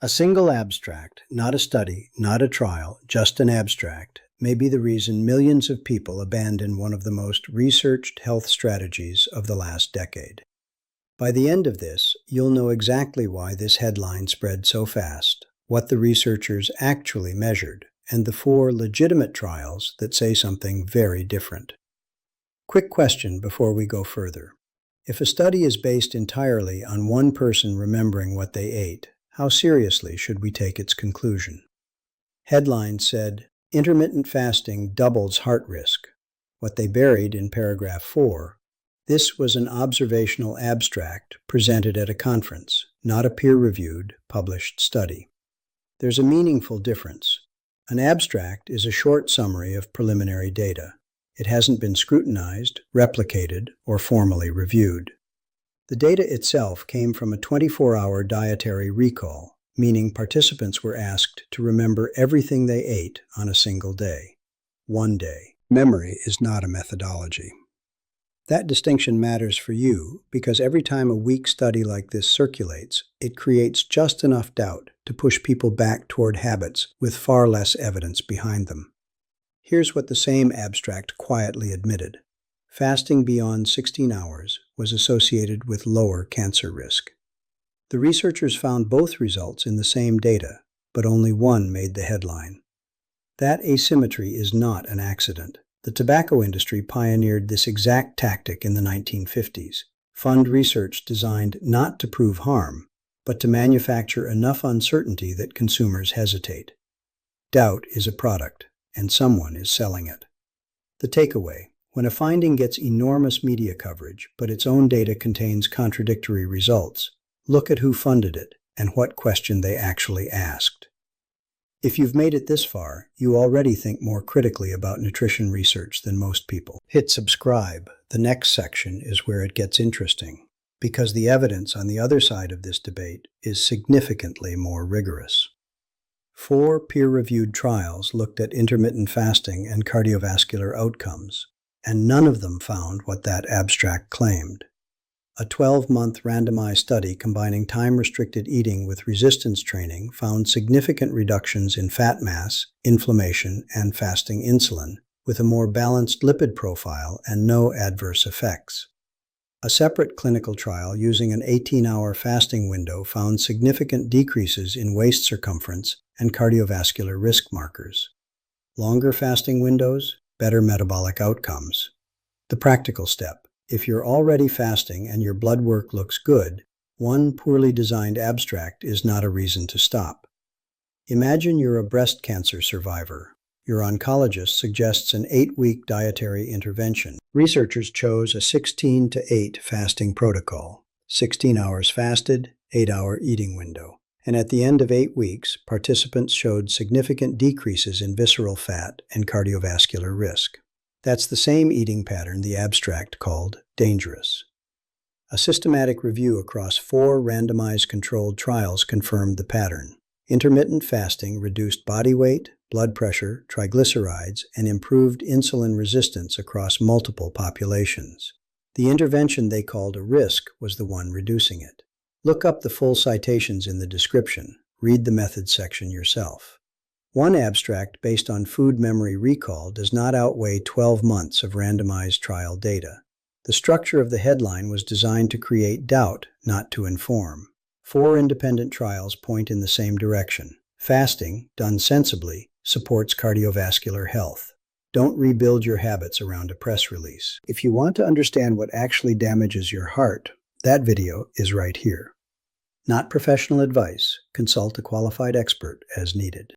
A single abstract, not a study, not a trial, just an abstract, may be the reason millions of people abandon one of the most researched health strategies of the last decade. By the end of this, you'll know exactly why this headline spread so fast, what the researchers actually measured, and the 4 legitimate trials that say something very different. Quick question before we go further. If a study is based entirely on one person remembering what they ate, how seriously should we take its conclusion? Headline said, "Intermittent fasting doubles heart risk." What they buried in paragraph 4, this was an observational abstract presented at a conference, not a peer-reviewed, published study. There's a meaningful difference. An abstract is a short summary of preliminary data. It hasn't been scrutinized, replicated, or formally reviewed. The data itself came from a 24-hour dietary recall, meaning participants were asked to remember everything they ate on a single day. One day. Memory is not a methodology. That distinction matters for you because every time a weak study like this circulates, it creates just enough doubt to push people back toward habits with far less evidence behind them. Here's what the same abstract quietly admitted. Fasting beyond 16 hours was associated with lower cancer risk. The researchers found both results in the same data, but only one made the headline. That asymmetry is not an accident. The tobacco industry pioneered this exact tactic in the 1950s. Fund research designed not to prove harm, but to manufacture enough uncertainty that consumers hesitate. Doubt is a product, and someone is selling it. The takeaway: when a finding gets enormous media coverage, but its own data contains contradictory results, look at who funded it and what question they actually asked. If you've made it this far, you already think more critically about nutrition research than most people. Hit subscribe. The next section is where it gets interesting, because the evidence on the other side of this debate is significantly more rigorous. 4 peer-reviewed trials looked at intermittent fasting and cardiovascular outcomes, and none of them found what that abstract claimed. A 12-month randomized study combining time-restricted eating with resistance training found significant reductions in fat mass, inflammation, and fasting insulin, with a more balanced lipid profile and no adverse effects. A separate clinical trial using an 18-hour fasting window found significant decreases in waist circumference and cardiovascular risk markers. Longer fasting windows, better metabolic outcomes. The practical step: if you're already fasting and your blood work looks good, one poorly designed abstract is not a reason to stop. Imagine you're a breast cancer survivor. Your oncologist suggests an 8-week dietary intervention. Researchers chose a 16-8 fasting protocol, 16 hours fasted, 8-hour eating window. And at the end of 8 weeks, participants showed significant decreases in visceral fat and cardiovascular risk. That's the same eating pattern the abstract called dangerous. A systematic review across 4 randomized controlled trials confirmed the pattern. Intermittent fasting reduced body weight, blood pressure, triglycerides, and improved insulin resistance across multiple populations. The intervention they called a risk was the one reducing it. Look up the full citations in the description. Read the methods section yourself. One abstract based on food memory recall does not outweigh 12 months of randomized trial data. The structure of the headline was designed to create doubt, not to inform. 4 independent trials point in the same direction. Fasting, done sensibly, supports cardiovascular health. Don't rebuild your habits around a press release. If you want to understand what actually damages your heart, that video is right here. Not professional advice. Consult a qualified expert as needed.